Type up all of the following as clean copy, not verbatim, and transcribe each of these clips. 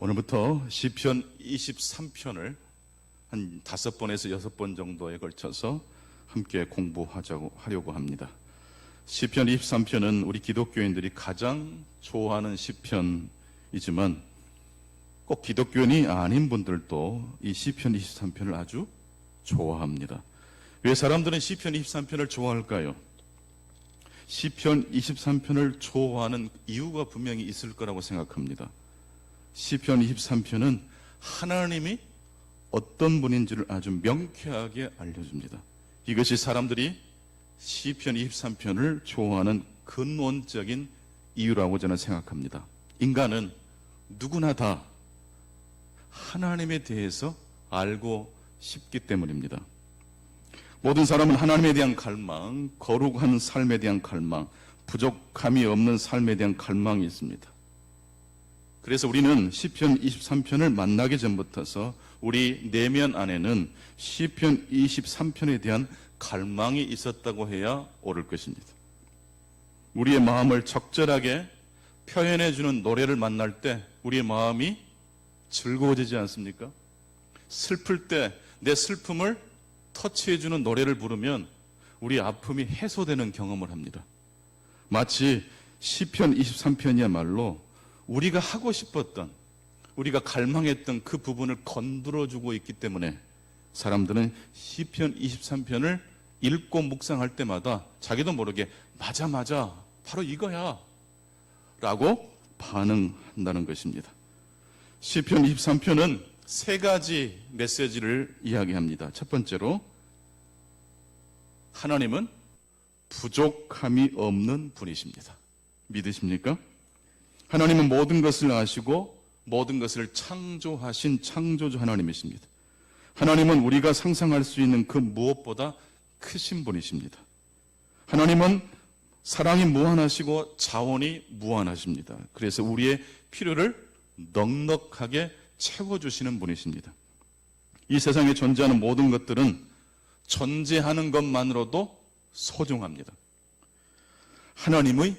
오늘부터 시편 23편을 한 5번에서 6번 정도에 걸쳐서 함께 공부하려고 합니다. 시편 23편은 우리 기독교인들이 가장 좋아하는 시편이지만 꼭 기독교인이 아닌 분들도 이 시편 23편을 아주 좋아합니다. 왜 사람들은 시편 23편을 좋아할까요? 시편 23편을 좋아하는 이유가 분명히 있을 거라고 생각합니다. 시편 23편은 하나님이 어떤 분인지를 아주 명쾌하게 알려줍니다. 이것이 사람들이 시편 23편을 좋아하는 근원적인 이유라고 저는 생각합니다. 인간은 누구나 다 하나님에 대해서 알고 싶기 때문입니다. 모든 사람은 하나님에 대한 갈망, 거룩한 삶에 대한 갈망, 부족함이 없는 삶에 대한 갈망이 있습니다. 그래서 우리는 시편 23편을 만나기 전부터서 우리 내면 안에는 시편 23편에 대한 갈망이 있었다고 해야 옳을 것입니다. 우리의 마음을 적절하게 표현해주는 노래를 만날 때 우리의 마음이 즐거워지지 않습니까? 슬플 때 내 슬픔을 터치해주는 노래를 부르면 우리 아픔이 해소되는 경험을 합니다. 마치 시편 23편이야말로 우리가 하고 싶었던, 우리가 갈망했던 그 부분을 건드려주고 있기 때문에 사람들은 시편 23편을 읽고 묵상할 때마다 자기도 모르게 맞아 바로 이거야 라고 반응한다는 것입니다. 시편 23편은 3가지 메시지를 이야기합니다. 첫 번째로 하나님은 부족함이 없는 분이십니다. 믿으십니까? 하나님은 모든 것을 아시고 모든 것을 창조하신 창조주 하나님이십니다. 하나님은 우리가 상상할 수 있는 그 무엇보다 크신 분이십니다. 하나님은 사랑이 무한하시고 자원이 무한하십니다. 그래서 우리의 필요를 넉넉하게 채워주시는 분이십니다. 이 세상에 존재하는 모든 것들은 존재하는 것만으로도 소중합니다. 하나님의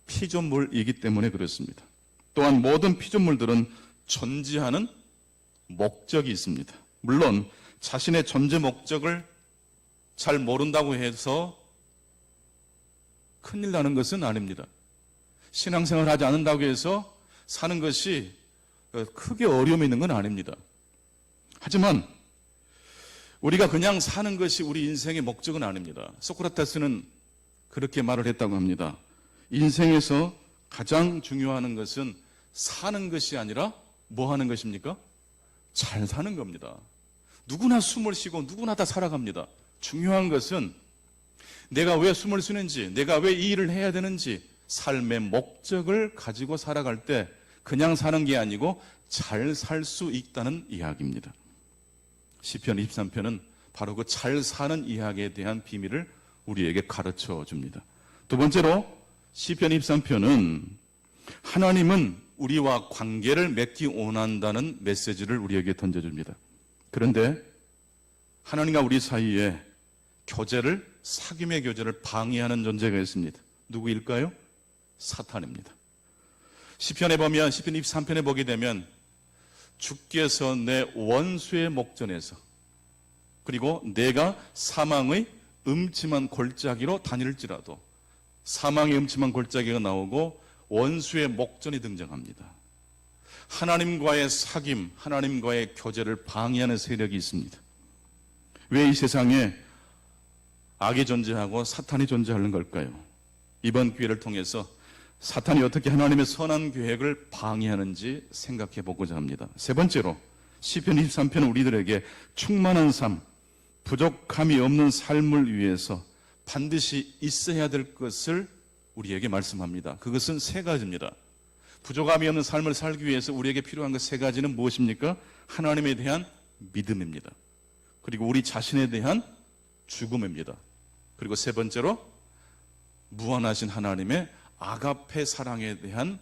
피조물이기 때문에 그렇습니다. 또한 모든 피조물들은 존재하는 목적이 있습니다. 물론 자신의 존재 목적을 잘 모른다고 해서 큰일 나는 것은 아닙니다. 신앙생활을 하지 않는다고 해서 사는 것이 크게 어려움이 있는 건 아닙니다. 하지만 우리가 그냥 사는 것이 우리 인생의 목적은 아닙니다. 소크라테스는 그렇게 말을 했다고 합니다. 인생에서 가장 중요한 것은 사는 것이 아니라 뭐 하는 것입니까? 잘 사는 겁니다. 누구나 숨을 쉬고 누구나 다 살아갑니다. 중요한 것은 내가 왜 숨을 쉬는지, 내가 왜 이 일을 해야 되는지 삶의 목적을 가지고 살아갈 때 그냥 사는 게 아니고 잘 살 수 있다는 이야기입니다. 시편 23편은 바로 그 잘 사는 이야기에 대한 비밀을 우리에게 가르쳐 줍니다. 두 번째로 시편 23편은 하나님은 우리와 관계를 맺기 원한다는 메시지를 우리에게 던져줍니다. 그런데 하나님과 우리 사이에 사귐의 교제를 방해하는 존재가 있습니다. 누구일까요? 사탄입니다. 시편에 보면, 시편 23편에 보게 되면 주께서 내 원수의 목전에서, 그리고 내가 사망의 음침한 골짜기로 다닐지라도, 사망의 음침한 골짜기가 나오고 원수의 목전이 등장합니다. 하나님과의 사귐, 하나님과의 교제를 방해하는 세력이 있습니다. 왜 이 세상에 악이 존재하고 사탄이 존재하는 걸까요? 이번 기회를 통해서 사탄이 어떻게 하나님의 선한 계획을 방해하는지 생각해 보고자 합니다. 세 번째로 시편 23편은 우리들에게 충만한 삶, 부족함이 없는 삶을 위해서 반드시 있어야 될 것을 우리에게 말씀합니다. 그것은 3가지입니다. 부족함이 없는 삶을 살기 위해서 우리에게 필요한 그 3가지는 무엇입니까? 하나님에 대한 믿음입니다. 그리고 우리 자신에 대한 죽음입니다. 그리고 3번째로 무한하신 하나님의 아가페 사랑에 대한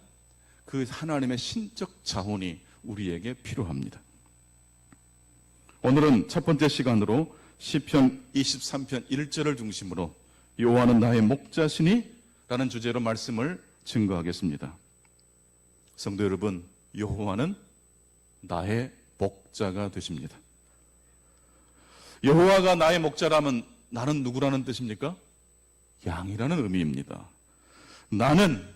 그 하나님의 신적 자원이 우리에게 필요합니다. 오늘은 첫 번째 시간으로 시편 23편 1절을 중심으로 여호와는 나의 목자시니 라는 주제로 말씀을 증거하겠습니다. 성도 여러분, 여호와는 나의 목자가 되십니다. 여호와가 나의 목자라면 나는 누구라는 뜻입니까? 양이라는 의미입니다. 나는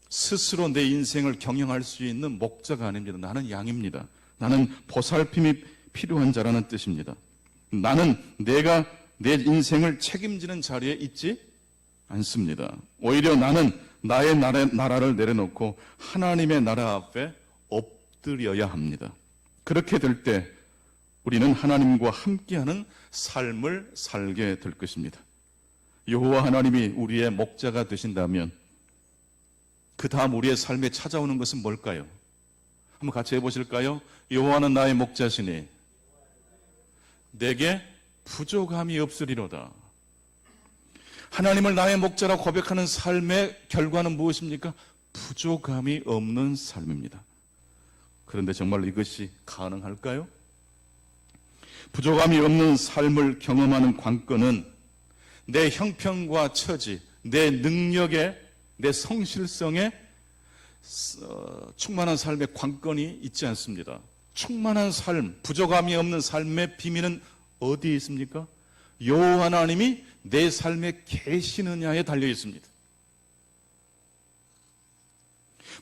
스스로 내 인생을 경영할 수 있는 목자가 아닙니다. 나는 양입니다. 나는 보살핌이 필요한 자라는 뜻입니다. 나는 내가 내 인생을 책임지는 자리에 있지 않습니다. 오히려 나는 나의 나라를 내려놓고 하나님의 나라 앞에 엎드려야 합니다. 그렇게 될 때 우리는 하나님과 함께하는 삶을 살게 될 것입니다. 여호와 하나님이 우리의 목자가 되신다면 그 다음 우리의 삶에 찾아오는 것은 뭘까요? 한번 같이 해보실까요? 여호와는 나의 목자시니 내게 부족함이 없으리로다. 하나님을 나의 목자라 고백하는 삶의 결과는 무엇입니까? 부족함이 없는 삶입니다. 그런데 정말 이것이 가능할까요? 부족함이 없는 삶을 경험하는 관건은 내 형편과 처지, 내 능력에, 내 성실성에 충만한 삶의 관건이 있지 않습니다. 충만한 삶, 부족함이 없는 삶의 비밀은 어디에 있습니까? 여호와 하나님이 내 삶에 계시느냐에 달려 있습니다.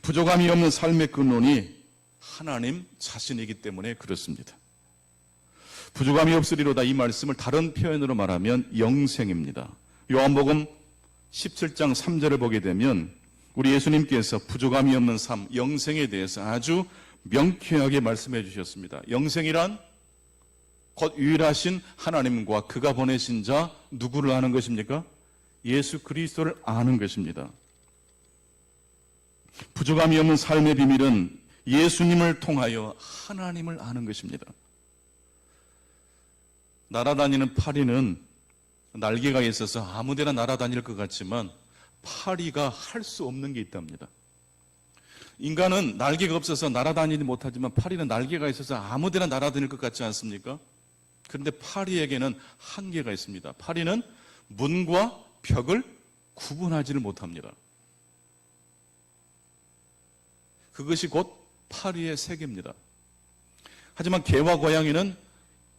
부족함이 없는 삶의 근원이 하나님 자신이기 때문에 그렇습니다. 부족함이 없으리로다 이 말씀을 다른 표현으로 말하면 영생입니다. 요한복음 17장 3절을 보게 되면 우리 예수님께서 부족함이 없는 삶, 영생에 대해서 아주 명쾌하게 말씀해 주셨습니다. 영생이란 곧 유일하신 하나님과 그가 보내신 자 누구를 아는 것입니까? 예수 그리스도를 아는 것입니다. 부족함이 없는 삶의 비밀은 예수님을 통하여 하나님을 아는 것입니다. 날아다니는 파리는 날개가 있어서 아무데나 날아다닐 것 같지만 파리가 할 수 없는 게 있답니다. 인간은 날개가 없어서 날아다니지 못하지만 파리는 날개가 있어서 아무데나 날아다닐 것 같지 않습니까? 그런데 파리에게는 한계가 있습니다. 파리는 문과 벽을 구분하지를 못합니다. 그것이 곧 파리의 세계입니다. 하지만 개와 고양이는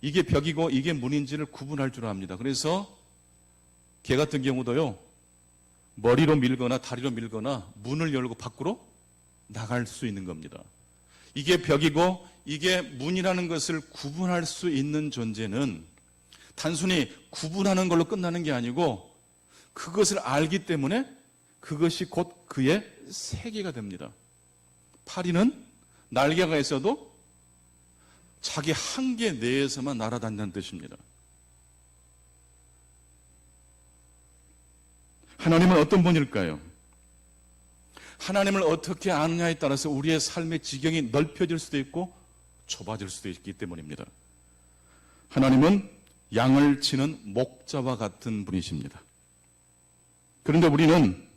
이게 벽이고 이게 문인지를 구분할 줄 압니다. 그래서 개 같은 경우도요, 머리로 밀거나 다리로 밀거나 문을 열고 밖으로 나갈 수 있는 겁니다. 이게 벽이고 이게 문이라는 것을 구분할 수 있는 존재는 단순히 구분하는 걸로 끝나는 게 아니고 그것을 알기 때문에 그것이 곧 그의 세계가 됩니다. 파리는 날개가 있어도 자기 한계 내에서만 날아다닌다는 뜻입니다. 하나님은 어떤 분일까요? 하나님을 어떻게 아느냐에 따라서 우리의 삶의 지경이 넓혀질 수도 있고 좁아질 수도 있기 때문입니다. 하나님은 양을 치는 목자와 같은 분이십니다. 그런데 우리는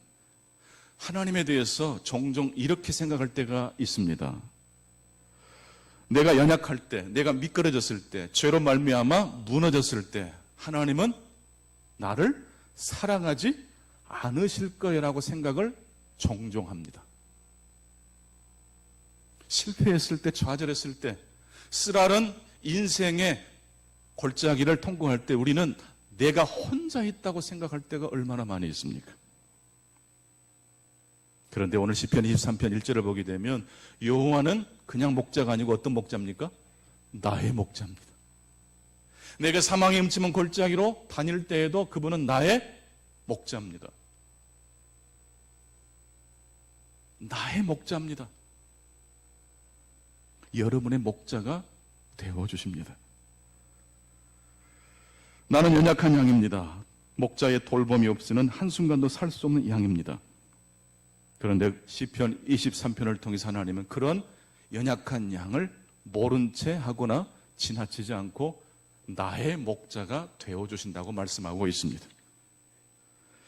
하나님에 대해서 종종 이렇게 생각할 때가 있습니다. 내가 연약할 때, 내가 미끄러졌을 때, 죄로 말미암아 무너졌을 때 하나님은 나를 사랑하지 않으실 거라고 생각을 종종 합니다. 실패했을 때, 좌절했을 때, 쓰라른 인생의 골짜기를 통과할 때 우리는 내가 혼자 있다고 생각할 때가 얼마나 많이 있습니까? 그런데 오늘 시편 23편 1절을 보게 되면 여호와는 그냥 목자가 아니고 어떤 목자입니까? 나의 목자입니다. 내가 사망의 음침한 골짜기로 다닐 때에도 그분은 나의 목자입니다. 나의 목자입니다. 여러분의 목자가 되어주십니다. 나는 연약한 양입니다. 목자의 돌봄이 없이는 한순간도 살 수 없는 양입니다. 그런데 시편 23편을 통해서 하나님은 그런 연약한 양을 모른 채 하거나 지나치지 않고 나의 목자가 되어주신다고 말씀하고 있습니다.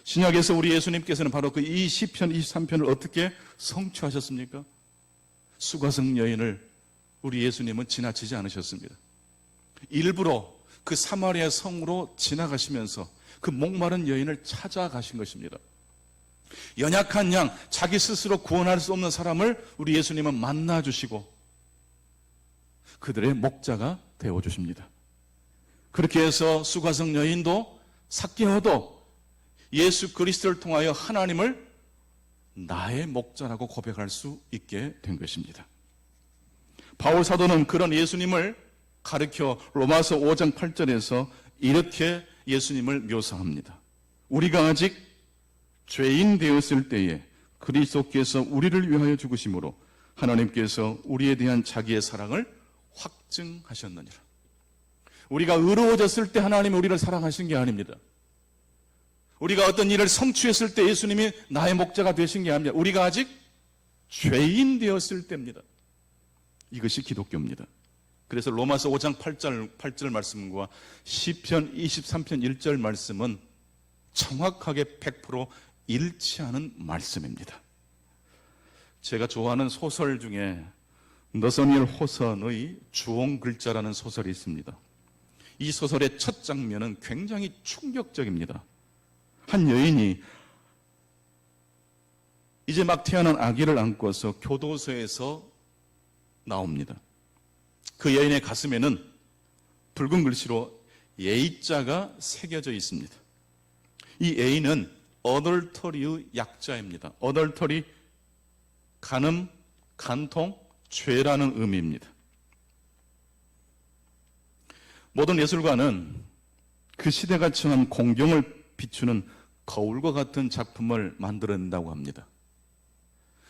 신약에서 우리 예수님께서는 바로 그 이 시편 23편을 어떻게 성취하셨습니까? 수가성 여인을 우리 예수님은 지나치지 않으셨습니다. 일부러 그 사마리아 성으로 지나가시면서 그 목마른 여인을 찾아가신 것입니다. 연약한 양, 자기 스스로 구원할 수 없는 사람을 우리 예수님은 만나주시고 그들의 목자가 되어주십니다. 그렇게 해서 수가성 여인도 삭개오도 예수 그리스도를 통하여 하나님을 나의 목자라고 고백할 수 있게 된 것입니다. 바울 사도는 그런 예수님을 가르쳐 로마서 5장 8절에서 이렇게 예수님을 묘사합니다. 우리가 아직 죄인 되었을 때에 그리스도께서 우리를 위하여 죽으심으로 하나님께서 우리에 대한 자기의 사랑을 확증하셨느니라. 우리가 의로워졌을 때 하나님이 우리를 사랑하신 게 아닙니다. 우리가 어떤 일을 성취했을 때 예수님이 나의 목자가 되신 게 아닙니다. 우리가 아직 죄인 되었을 때입니다. 이것이 기독교입니다. 그래서 로마서 5장 8절 말씀과 시편 23편 1절 말씀은 정확하게 100% 일치하는 말씀입니다. 제가 좋아하는 소설 중에 너서니엘 호선의 주홍글자라는 소설이 있습니다. 이 소설의 첫 장면은 굉장히 충격적입니다. 한 여인이 이제 막 태어난 아기를 안고서 교도소에서 나옵니다. 그 여인의 가슴에는 붉은 글씨로 예의자가 새겨져 있습니다. 이 예의는 어덜터리의 약자입니다. 어덜터리, 간음, 간통, 죄라는 의미입니다. 모든 예술가는 그 시대가 처한 공경을 비추는 거울과 같은 작품을 만들어낸다고 합니다.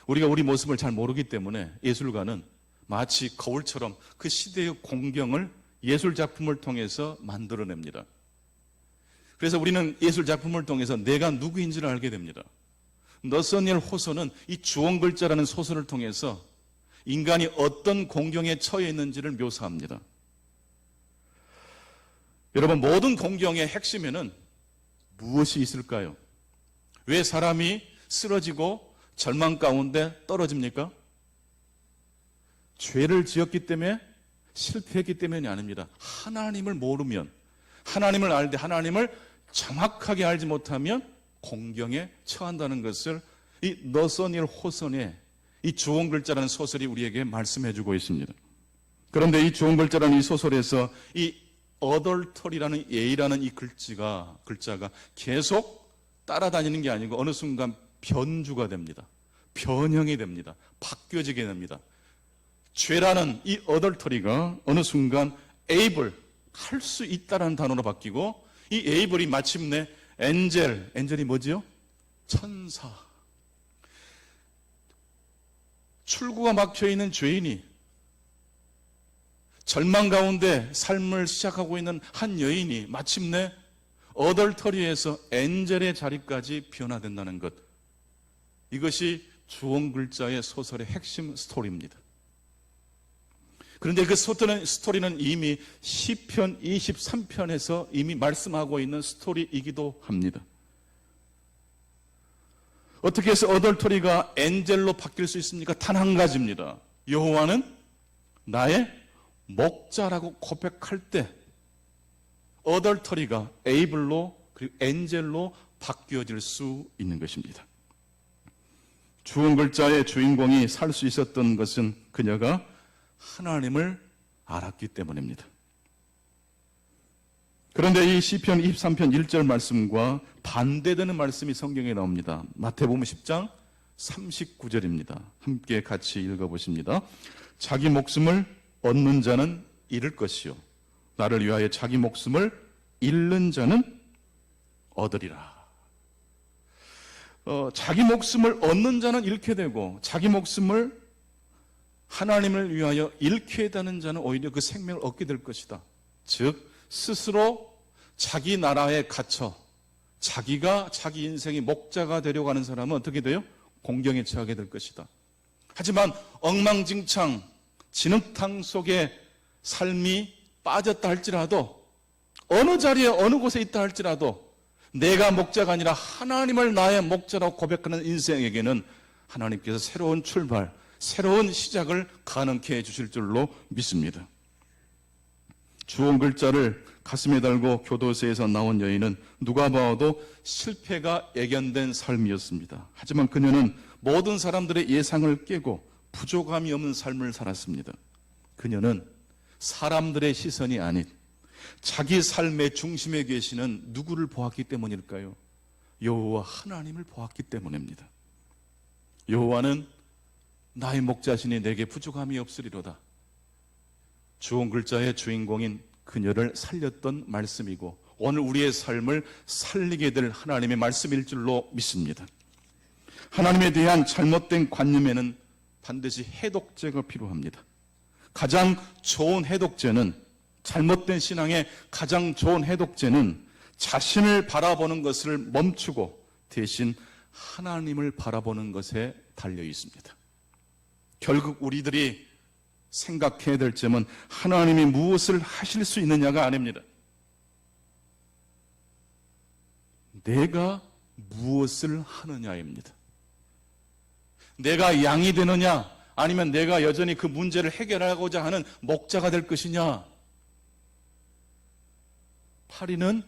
우리가 우리 모습을 잘 모르기 때문에 예술가는 마치 거울처럼 그 시대의 공경을 예술작품을 통해서 만들어냅니다. 그래서 우리는 예술작품을 통해서 내가 누구인지를 알게 됩니다. 너서니엘 호소는 이 주홍글자라는 소설을 통해서 인간이 어떤 공경에 처해 있는지를 묘사합니다. 여러분, 모든 공경의 핵심에는 무엇이 있을까요? 왜 사람이 쓰러지고 절망 가운데 떨어집니까? 죄를 지었기 때문에, 실패했기 때문이 아닙니다. 하나님을 모르면, 하나님을 알되 하나님을 정확하게 알지 못하면 공경에 처한다는 것을 이 너서니엘 호선의 이 주홍글자라는 소설이 우리에게 말씀해주고 있습니다. 그런데 이 주홍글자라는 이 소설에서 이 어덜터리라는 예의라는 이 글자가 계속 따라다니는 게 아니고 어느 순간 변주가 됩니다. 변형이 됩니다. 바뀌어지게 됩니다. 죄라는 이 어덜터리가 어느 순간 able, 할 수 있다라는 단어로 바뀌고 이 에이블이 마침내 엔젤이 뭐지요? 천사. 출구가 막혀있는 죄인이 절망 가운데 삶을 시작하고 있는 한 여인이 마침내 어덜터리에서 엔젤의 자리까지 변화된다는 것. 이것이 주홍글자의 소설의 핵심 스토리입니다. 그런데 그 스토리는 이미 시편 23편에서 이미 말씀하고 있는 스토리이기도 합니다. 어떻게 해서 어덜터리가 엔젤로 바뀔 수 있습니까? 단 한 가지입니다. 여호와는 나의 목자라고 고백할 때 어덜터리가 에이블로 그리고 엔젤로 바뀌어질 수 있는 것입니다. 주홍글자의 주인공이 살 수 있었던 것은 그녀가 하나님을 알았기 때문입니다. 그런데 이 시편 23편 1절 말씀과 반대되는 말씀이 성경에 나옵니다. 마태복음 10장 39절입니다. 함께 같이 읽어보십니다. 자기 목숨을 얻는 자는 잃을 것이요 나를 위하여 자기 목숨을 잃는 자는 얻으리라. 자기 목숨을 얻는 자는 잃게 되고 자기 목숨을 하나님을 위하여 잃게 되는 자는 오히려 그 생명을 얻게 될 것이다. 즉 스스로 자기 나라에 갇혀 자기가 자기 인생의 목자가 되려고 하는 사람은 어떻게 돼요? 공경에 처하게 될 것이다. 하지만 엉망진창 진흙탕 속에 삶이 빠졌다 할지라도 어느 자리에 어느 곳에 있다 할지라도 내가 목자가 아니라 하나님을 나의 목자라고 고백하는 인생에게는 하나님께서 새로운 출발, 새로운 시작을 가능케 해주실 줄로 믿습니다. 주홍글자를 가슴에 달고 교도소에서 나온 여인은 누가 봐도 실패가 예견된 삶이었습니다. 하지만 그녀는 모든 사람들의 예상을 깨고 부족함이 없는 삶을 살았습니다. 그녀는 사람들의 시선이 아닌 자기 삶의 중심에 계시는 누구를 보았기 때문일까요? 여호와 하나님을 보았기 때문입니다. 여호와는 나의 목자시니 내게 부족함이 없으리로다. 주온 글자의 주인공인 그녀를 살렸던 말씀이고 오늘 우리의 삶을 살리게 될 하나님의 말씀일 줄로 믿습니다. 하나님에 대한 잘못된 관념에는 반드시 해독제가 필요합니다. 가장 좋은 해독제는, 잘못된 신앙의 가장 좋은 해독제는 자신을 바라보는 것을 멈추고 대신 하나님을 바라보는 것에 달려 있습니다. 결국 우리들이 생각해야 될 점은 하나님이 무엇을 하실 수 있느냐가 아닙니다. 내가 무엇을 하느냐입니다. 내가 양이 되느냐, 아니면 내가 여전히 그 문제를 해결하고자 하는 목자가 될 것이냐. 파리는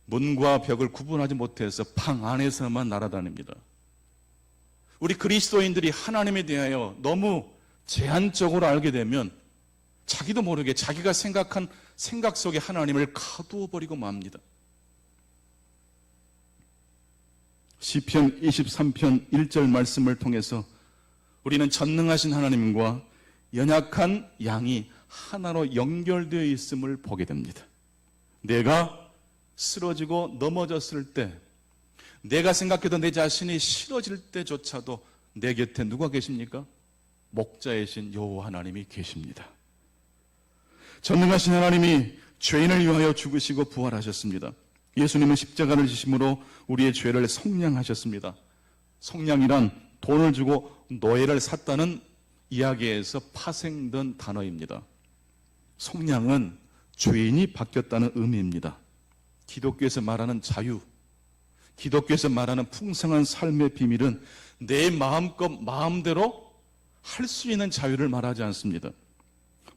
문과 벽을 구분하지 못해서 방 안에서만 날아다닙니다. 우리 그리스도인들이 하나님에 대하여 너무 제한적으로 알게 되면 자기도 모르게 자기가 생각한 생각 속에 하나님을 가두어 버리고 맙니다. 시편 23편 1절 말씀을 통해서 우리는 전능하신 하나님과 연약한 양이 하나로 연결되어 있음을 보게 됩니다. 내가 쓰러지고 넘어졌을 때, 내가 생각해도 내 자신이 싫어질 때조차도 내 곁에 누가 계십니까? 목자이신 여호와 하나님이 계십니다. 전능하신 하나님이 죄인을 위하여 죽으시고 부활하셨습니다. 예수님은 십자가를 지심으로 우리의 죄를 속량하셨습니다. 속량이란 돈을 주고 노예를 샀다는 이야기에서 파생된 단어입니다. 속량은 죄인이 바뀌었다는 의미입니다. 기독교에서 말하는 자유, 기독교에서 말하는 풍성한 삶의 비밀은 내 마음대로 할 수 있는 자유를 말하지 않습니다.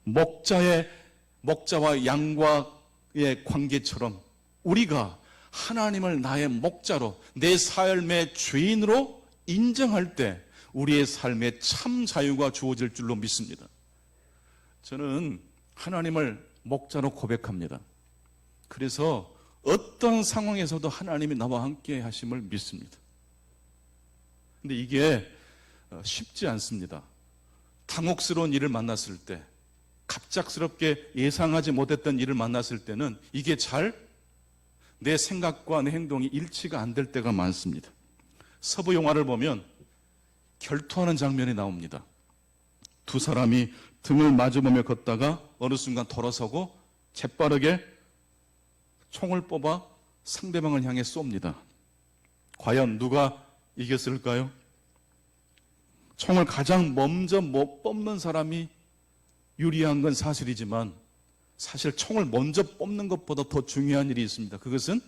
목자와 양과의 관계처럼 우리가 하나님을 나의 목자로, 내 삶의 주인으로 인정할 때 우리의 삶에 참 자유가 주어질 줄로 믿습니다. 저는 하나님을 목자로 고백합니다. 그래서 어떤 상황에서도 하나님이 나와 함께 하심을 믿습니다. 근데 이게 쉽지 않습니다. 당혹스러운 일을 만났을 때, 갑작스럽게 예상하지 못했던 일을 만났을 때는 이게 잘 내 생각과 내 행동이 일치가 안 될 때가 많습니다. 서부 영화를 보면 결투하는 장면이 나옵니다. 두 사람이 등을 마주보며 걷다가 어느 순간 돌아서고 재빠르게 총을 뽑아 상대방을 향해 쏩니다. 과연 누가 이겼을까요? 총을 가장 먼저 뽑는 사람이 유리한 건 사실이지만 사실 총을 먼저 뽑는 것보다 더 중요한 일이 있습니다. 그것은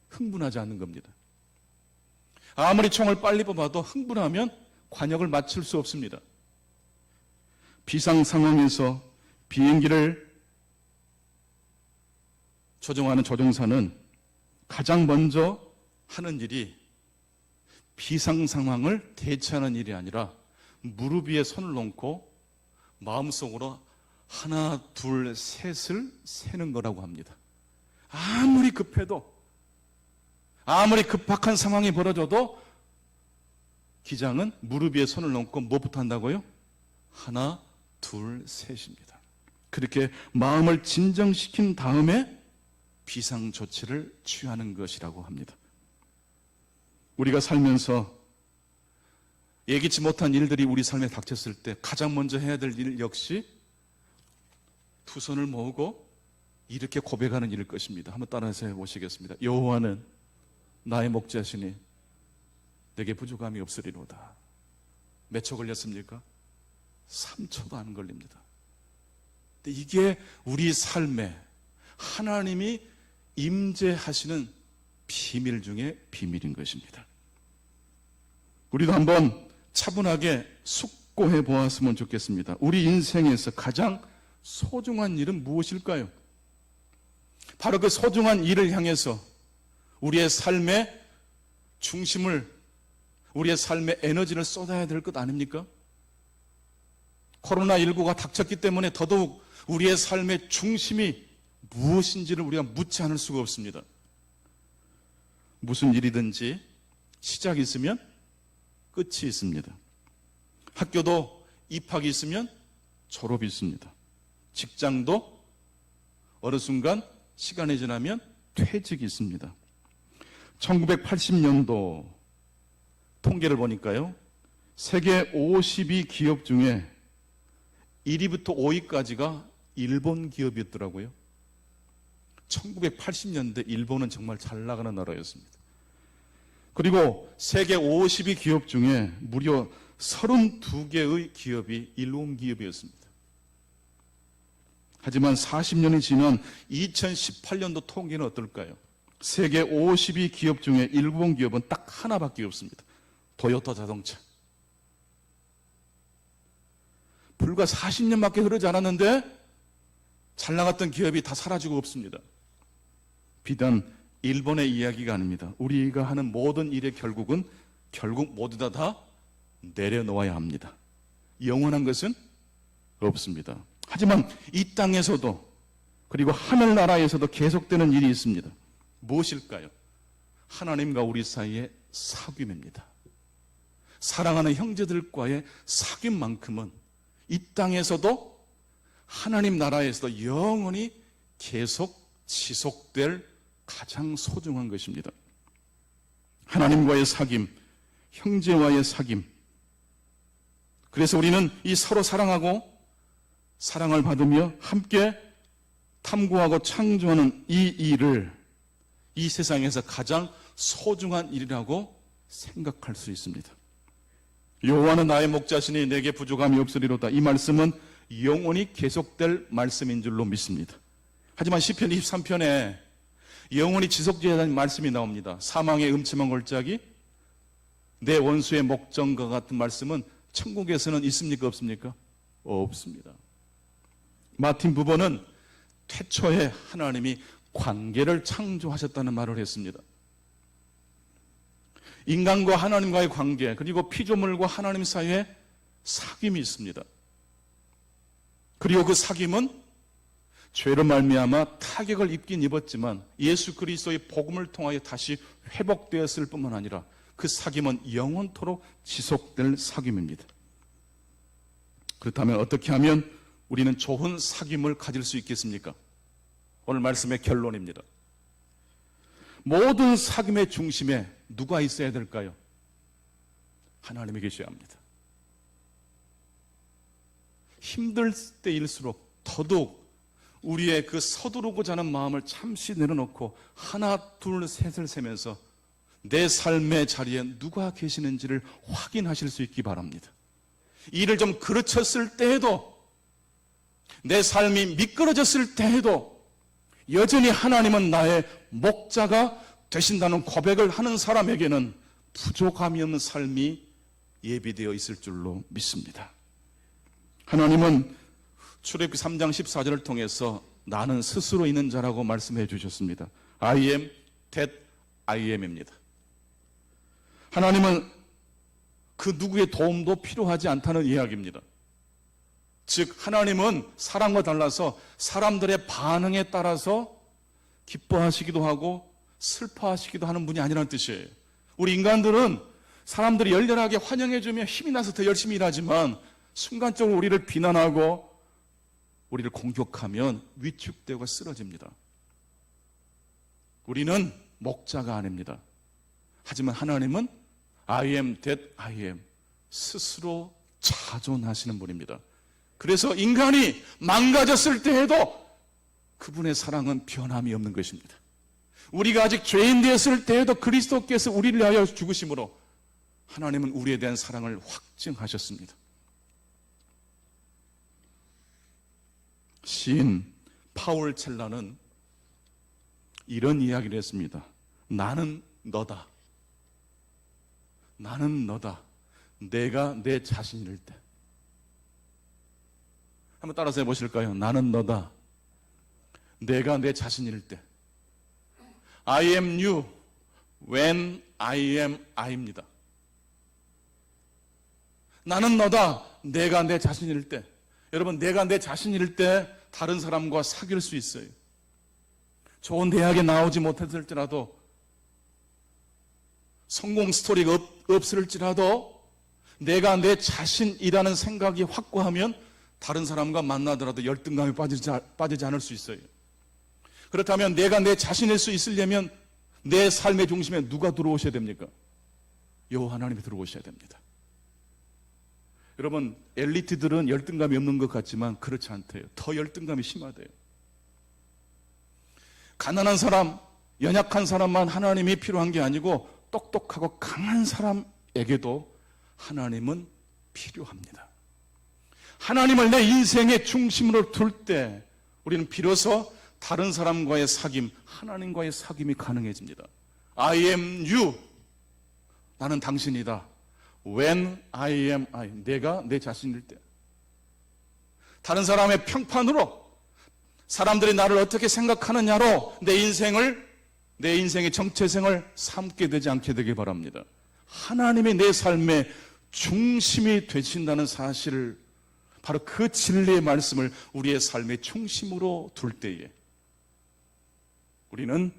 흥분하지 않는 겁니다. 아무리 총을 빨리 뽑아도 흥분하면 관역을 맞출 수 없습니다. 비상 상황에서 비행기를 조종하는 조종사는 가장 먼저 하는 일이 비상 상황을 대처하는 일이 아니라 무릎 위에 손을 놓고 마음속으로 하나, 둘, 셋을 세는 거라고 합니다. 아무리 급해도, 아무리 급박한 상황이 벌어져도 기장은 무릎 위에 손을 놓고 뭐부터 한다고요? 하나, 둘, 셋입니다. 그렇게 마음을 진정시킨 다음에 비상 조치를 취하는 것이라고 합니다. 우리가 살면서 예기치 못한 일들이 우리 삶에 닥쳤을 때 가장 먼저 해야 될 일 역시 두 손을 모으고 이렇게 고백하는 일일 것입니다. 한번 따라서 해보시겠습니다. 여호와는 나의 목자시니 내게 부족함이 없으리로다. 몇 초 걸렸습니까? 3초도 안 걸립니다. 근데 이게 우리 삶에 하나님이 임재하시는 비밀 중에 비밀인 것입니다. 우리도 한번 차분하게 숙고해 보았으면 좋겠습니다. 우리 인생에서 가장 소중한 일은 무엇일까요? 바로 그 소중한 일을 향해서 우리의 삶의 중심을, 우리의 삶의 에너지를 쏟아야 될 것 아닙니까? 코로나19가 닥쳤기 때문에 더더욱 우리의 삶의 중심이 무엇인지를 우리가 묻지 않을 수가 없습니다. 무슨 일이든지 시작이 있으면 끝이 있습니다. 학교도 입학이 있으면 졸업이 있습니다. 직장도 어느 순간 시간이 지나면 퇴직이 있습니다. 1980년도 통계를 보니까요, 세계 52 기업 중에 1위부터 5위까지가 일본 기업이었더라고요. 1980년대 일본은 정말 잘 나가는 나라였습니다. 그리고 세계 52 기업 중에 무려 32개의 기업이 일본 기업이었습니다. 하지만 40년이 지난 2018년도 통계는 어떨까요? 세계 52 기업 중에 일본 기업은 딱 하나밖에 없습니다. 도요타 자동차. 불과 40년밖에 흐르지 않았는데 잘 나갔던 기업이 다 사라지고 없습니다. 비단 일본의 이야기가 아닙니다. 우리가 하는 모든 일의 결국 모두 다 내려놓아야 합니다. 영원한 것은 없습니다. 하지만 이 땅에서도 그리고 하늘나라에서도 계속되는 일이 있습니다. 무엇일까요? 하나님과 우리 사이의 사귐입니다. 사랑하는 형제들과의 사귐만큼은 이 땅에서도 하나님 나라에서도 영원히 계속 지속될 가장 소중한 것입니다. 하나님과의 사귐, 형제와의 사귐. 그래서 우리는 이 서로 사랑하고 사랑을 받으며 함께 탐구하고 창조하는 이 일을 이 세상에서 가장 소중한 일이라고 생각할 수 있습니다. 여호와는 나의 목자시니 내게 부족함이 없으리로다. 이 말씀은 영원히 계속될 말씀인 줄로 믿습니다. 하지만 시편 23편에 영원히 지속되어야 하는 말씀이 나옵니다. 사망의 음침한 골짜기, 내 원수의 목전과 같은 말씀은 천국에서는 있습니까? 없습니까? 없습니다. 마틴 부버는 태초에 하나님이 관계를 창조하셨다는 말을 했습니다. 인간과 하나님과의 관계, 그리고 피조물과 하나님 사이에 사귐이 있습니다. 그리고 그 사귐은 죄로 말미암아 타격을 입긴 입었지만 예수 그리스도의 복음을 통하여 다시 회복되었을 뿐만 아니라 그 사귐은 영원토록 지속될 사귐입니다. 그렇다면 어떻게 하면 우리는 좋은 사귐을 가질 수 있겠습니까? 오늘 말씀의 결론입니다. 모든 사귐의 중심에 누가 있어야 될까요? 하나님이 계셔야 합니다. 힘들 때일수록 더더욱 우리의 그 서두르고자 하는 마음을 잠시 내려놓고 하나 둘 셋을 세면서 내 삶의 자리에 누가 계시는지를 확인하실 수 있기 바랍니다. 일을 좀 그르쳤을 때에도 내 삶이 미끄러졌을 때에도 여전히 하나님은 나의 목자가 되신다는 고백을 하는 사람에게는 부족함이 없는 삶이 예비되어 있을 줄로 믿습니다. 하나님은 출애굽기 3장 14절을 통해서 나는 스스로 있는 자라고 말씀해 주셨습니다. I am that I am입니다. 하나님은 그 누구의 도움도 필요하지 않다는 이야기입니다. 즉 하나님은 사람과 달라서 사람들의 반응에 따라서 기뻐하시기도 하고 슬퍼하시기도 하는 분이 아니라는 뜻이에요. 우리 인간들은 사람들이 열렬하게 환영해주며 힘이 나서 더 열심히 일하지만 순간적으로 우리를 비난하고 우리를 공격하면 위축되고 쓰러집니다. 우리는 목자가 아닙니다. 하지만 하나님은 I am that I am 스스로 자존하시는 분입니다. 그래서 인간이 망가졌을 때에도 그분의 사랑은 변함이 없는 것입니다. 우리가 아직 죄인 되었을 때에도 그리스도께서 우리를 위하여 죽으심으로 하나님은 우리에 대한 사랑을 확증하셨습니다. 시인 파울 첼라는 이런 이야기를 했습니다. 나는 너다. 나는 너다. 내가 내 자신일 때. 한번 따라서 해보실까요? 나는 너다. 내가 내 자신일 때. I am you when I am I입니다. 나는 너다. 내가 내 자신일 때. 여러분, 내가 내 자신일 때 다른 사람과 사귈 수 있어요. 좋은 대학에 나오지 못했을지라도, 성공 스토리가 없을지라도 내가 내 자신이라는 생각이 확고하면 다른 사람과 만나더라도 열등감에 빠지지 않을 수 있어요. 그렇다면 내가 내 자신일 수 있으려면 내 삶의 중심에 누가 들어오셔야 됩니까? 여호와 하나님이 들어오셔야 됩니다. 여러분, 엘리트들은 열등감이 없는 것 같지만 그렇지 않대요. 더 열등감이 심하대요. 가난한 사람, 연약한 사람만 하나님이 필요한 게 아니고 똑똑하고 강한 사람에게도 하나님은 필요합니다. 하나님을 내 인생의 중심으로 둘 때 우리는 비로소 다른 사람과의 사귐, 하나님과의 사귐이 가능해집니다. I am you. 나는 당신이다. When I am I. 내가 내 자신일 때. 다른 사람의 평판으로, 사람들이 나를 어떻게 생각하느냐로 내 인생의 정체성을 삼게 되지 않게 되길 바랍니다. 하나님이 내 삶의 중심이 되신다는 사실을, 바로 그 진리의 말씀을 우리의 삶의 중심으로 둘 때에 우리는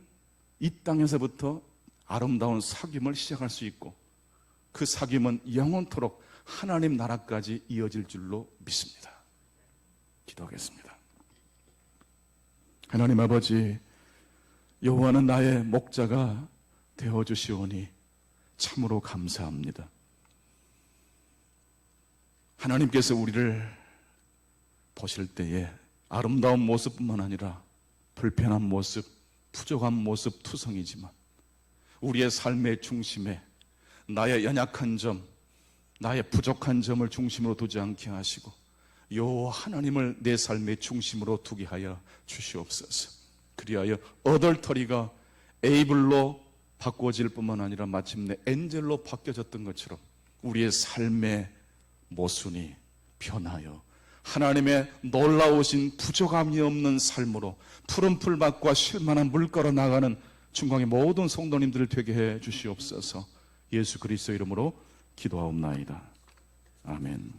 이 땅에서부터 아름다운 사귐을 시작할 수 있고, 그 사귐은 영원토록 하나님 나라까지 이어질 줄로 믿습니다. 기도하겠습니다. 하나님 아버지, 여호와는 나의 목자가 되어주시오니 참으로 감사합니다. 하나님께서 우리를 보실 때에 아름다운 모습뿐만 아니라 불편한 모습, 부족한 모습 투성이지만 우리의 삶의 중심에 나의 연약한 점, 나의 부족한 점을 중심으로 두지 않게 하시고 여호와 하나님을 내 삶의 중심으로 두게 하여 주시옵소서. 그리하여 어덜터리가 에이블로 바꿔질 뿐만 아니라 마침내 엔젤로 바뀌어졌던 것처럼 우리의 삶의 모순이 변하여 하나님의 놀라우신 부족함이 없는 삶으로 푸른 풀밭과 쉴만한 물가로 나가는 중광의 모든 성도님들을 되게 해 주시옵소서. 예수 그리스도 이름으로 기도하옵나이다. 아멘.